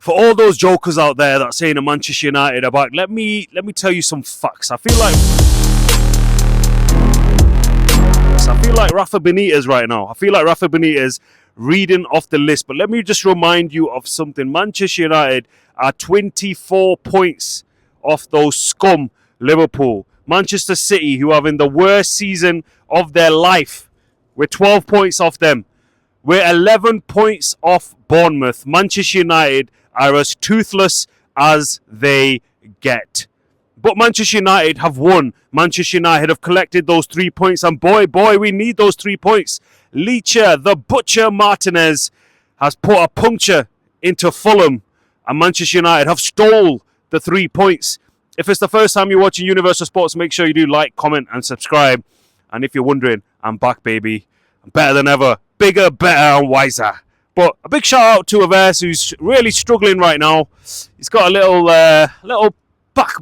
For all those jokers out there that saying that Manchester United are back, let me tell you some facts. I feel like Rafa Benitez right now. I feel like Rafa Benitez reading off the list. But let me just remind you of something. Manchester United are 24 points off those scum Liverpool. Manchester City, who are having the worst season of their life, we're 12 points off them. We're 11 points off Bournemouth. Manchester United are as toothless as they get. But Manchester United have won. Manchester United have collected those 3 points. And boy, we need those 3 points. Leacher, the Butcher Martinez, has put a puncture into Fulham. And Manchester United have stole the 3 points. If it's the first time you're watching Universal Sports, make sure you do like, comment, and subscribe. And if you're wondering, I'm back, baby. I'm better than ever. Bigger, better, and wiser. But a big shout out to Averse, who's really struggling right now. He's got a little back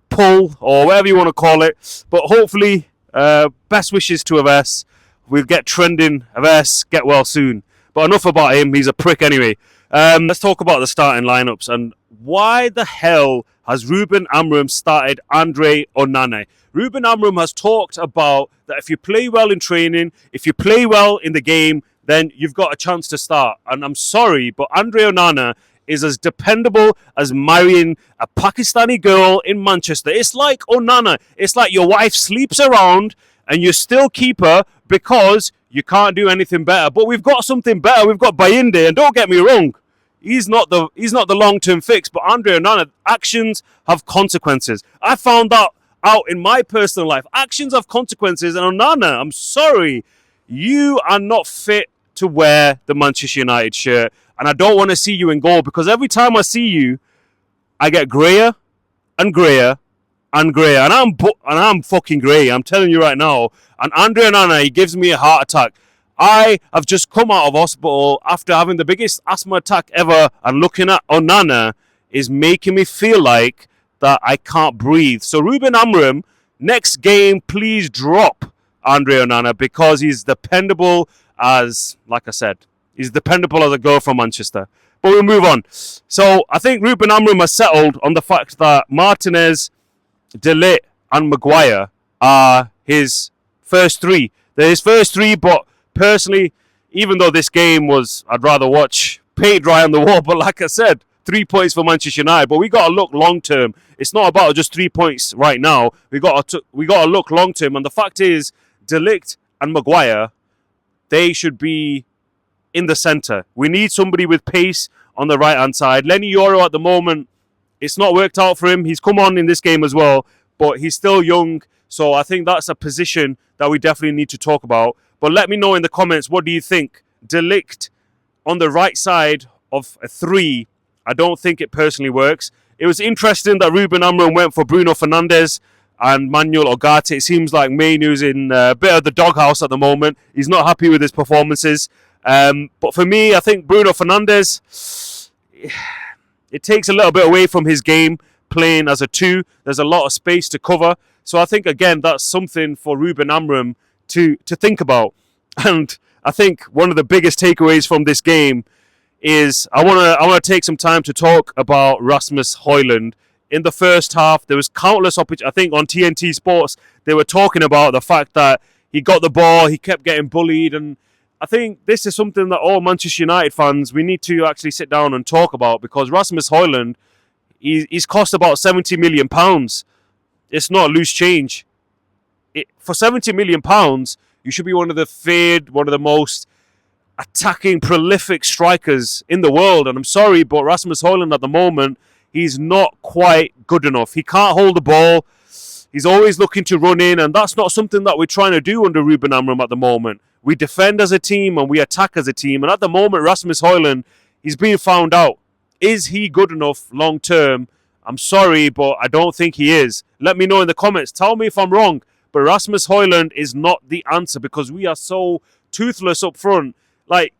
pull, or whatever you want to call it. But hopefully, best wishes to Averse. We'll get trending. Averse, get well soon. But enough about him. He's a prick anyway. Let's talk about the starting lineups. And why the hell has Ruben Amorim started Andre Onana? Ruben Amorim has talked about that if you play well in training, if you play well in the game, then you've got a chance to start. And I'm sorry, but Andre Onana is as dependable as marrying a Pakistani girl in Manchester. It's like Onana. It's like your wife sleeps around and you still keep her because you can't do anything better. But we've got something better. We've got Bayinde, and don't get me wrong, he's not the long-term fix. But Andre Onana, actions have consequences. I found that out in my personal life. Actions have consequences, and Onana, I'm sorry, you are not fit to wear the Manchester United shirt, and I don't want to see you in goal, because every time I see you, I get grayer and grayer and grayer, and I'm fucking grey. I'm telling you right now. And Andre Onana, he gives me a heart attack. I have just come out of hospital after having the biggest asthma attack ever, and looking at Onana is making me feel like that I can't breathe. So Ruben Amorim, next game, please drop Andre Onana, because he's dependable as, like I said, he's dependable as a goal from Manchester. But we'll move on. So I think Ruben Amorim has settled on the fact that Martinez, De Ligt, and Maguire are his first three. They're his first three, but personally, even though this game was, I'd rather watch paint dry on the wall, but like I said, 3 points for Manchester United. But we got to look long term. It's not about just 3 points right now. We got to look long term. And the fact is, De Ligt and Maguire, they should be in the centre. We need somebody with pace on the right hand side. Lenny Yoro at the moment, it's not worked out for him. He's come on in this game as well, but he's still young. So I think that's a position that we definitely need to talk about. But let me know in the comments, what do you think? De Ligt on the right side of a 3, I don't think it personally works. It was interesting that Ruben Amorim went for Bruno Fernandes and Manuel Ugarte. It seems like Mainu's in a bit of the doghouse at the moment. He's not happy with his performances. But for me, I think Bruno Fernandes, it takes a little bit away from his game playing as a 2. There's a lot of space to cover. So I think, again, that's something for Ruben Amorim to think about. And I think one of the biggest takeaways from this game is I want to take some time to talk about Rasmus Højlund. In the first half, there was countless opportunities. I think on TNT Sports, they were talking about the fact that he got the ball, he kept getting bullied, and I think this is something that all Manchester United fans, we need to actually sit down and talk about, because Rasmus Højlund, he's cost about £70 million. It's not loose change. For £70 million, you should be one of the feared, one of the most attacking, prolific strikers in the world. And I'm sorry, but Rasmus Højlund at the moment, he's not quite good enough. He can't hold the ball. He's always looking to run in, and that's not something that we're trying to do under Ruben Amorim at the moment. We defend as a team and we attack as a team. And at the moment, Rasmus Højlund, he's being found out. Is he good enough long term? I'm sorry, but I don't think he is. Let me know in the comments. Tell me if I'm wrong. But Rasmus Højlund is not the answer, because we are so toothless up front. Like,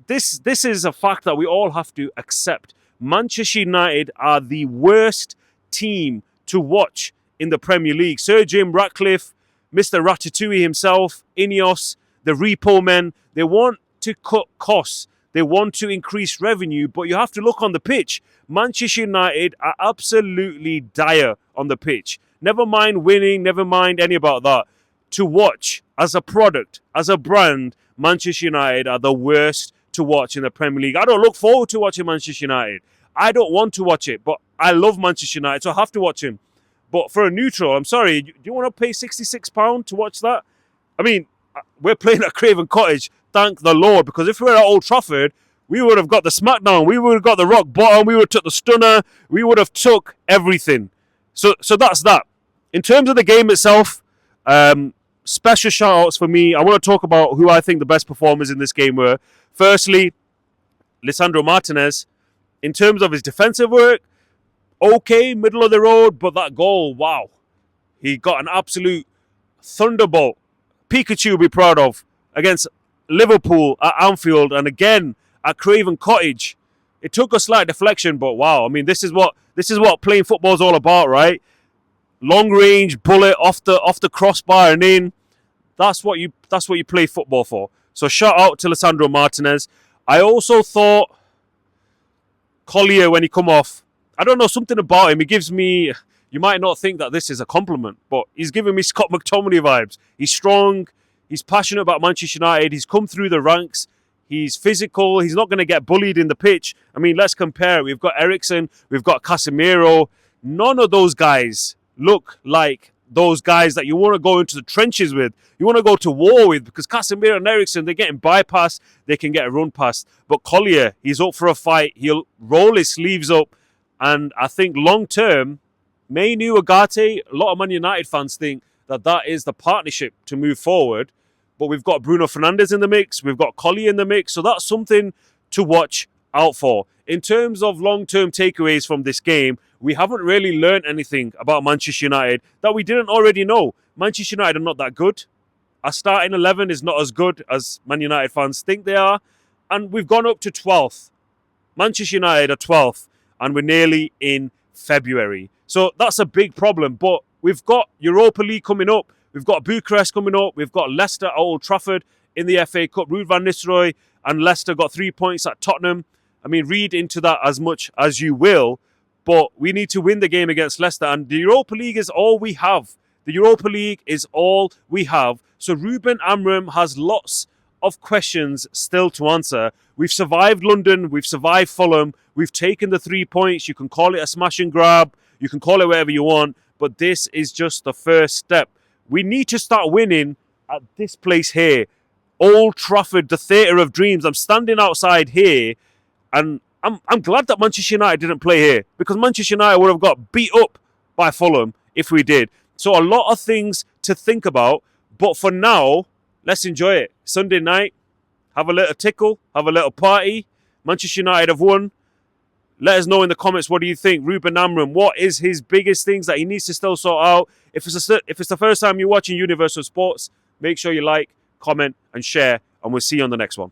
this is a fact that we all have to accept. Manchester United are the worst team to watch in the Premier League. Sir Jim Ratcliffe, Mr. Ratatouille himself, Ineos, the repo men, they want to cut costs. They want to increase revenue, but you have to look on the pitch. Manchester United are absolutely dire on the pitch. Never mind winning, never mind any about that. To watch as a product, as a brand, Manchester United are the worst to watch in the Premier League. I don't look forward to watching Manchester United. I don't want to watch it, but I love Manchester United, so I have to watch him. But for a neutral, I'm sorry, do you want to pay £66 to watch that? I mean, we're playing at Craven Cottage, thank the Lord, because if we were at Old Trafford, we would have got the smackdown, we would have got the rock bottom, we would have took the stunner, we would have took everything. So that's that. In terms of the game itself, special shout-outs for me. I want to talk about who I think the best performers in this game were. Firstly, Lisandro Martinez. In terms of his defensive work, okay, middle of the road, but that goal, wow. He got an absolute thunderbolt. Pikachu will be proud of against Liverpool at Anfield and again at Craven Cottage. It took a slight deflection, but wow, I mean, this is what playing football is all about, right? Long range bullet off the crossbar and in. That's what you play football for. So shout out to Lisandro Martinez. I also thought Collier, when he come off, I don't know, something about him. He gives me, you might not think that this is a compliment, but he's giving me Scott McTominay vibes. He's strong. He's passionate about Manchester United. He's come through the ranks. He's physical. He's not going to get bullied in the pitch. I mean, let's compare. We've got Eriksen. We've got Casemiro. None of those guys look like those guys that you want to go into the trenches with. You want to go to war with, because Casemiro and Eriksen, they're getting bypassed. They can get a run past. But Collier, he's up for a fight. He'll roll his sleeves up. And I think long term, Mainu, Ugarte, a lot of Man United fans think that is the partnership to move forward. But we've got Bruno Fernandes in the mix. We've got Collier in the mix. So that's something to watch out for. In terms of long-term takeaways from this game, we haven't really learned anything about Manchester United that we didn't already know. Manchester United are not that good. Our starting 11 is not as good as Man United fans think they are. And we've gone up to 12th. Manchester United are 12th. And we're nearly in February. So that's a big problem. But we've got Europa League coming up. We've got Bucharest coming up. We've got Leicester at Old Trafford in the FA Cup. Ruud van Nistelrooy and Leicester got 3 points at Tottenham. I mean, read into that as much as you will. But we need to win the game against Leicester. And the Europa League is all we have. The Europa League is all we have. So Ruben Amorim has lots of questions still to answer. We've survived London. We've survived Fulham. We've taken the 3 points. You can call it a smash and grab. You can call it whatever you want. But this is just the first step. We need to start winning at this place here. Old Trafford, the Theatre of Dreams. I'm standing outside here and I'm glad that Manchester United didn't play here, because Manchester United would have got beat up by Fulham if we did. So a lot of things to think about. But for now, let's enjoy it. Sunday night, have a little tickle, have a little party. Manchester United have won. Let us know in the comments, what do you think? Ruben Amorim, what is his biggest things that he needs to still sort out? If it's the first time you're watching Universal Sports, make sure you like, comment, and share. And we'll see you on the next one.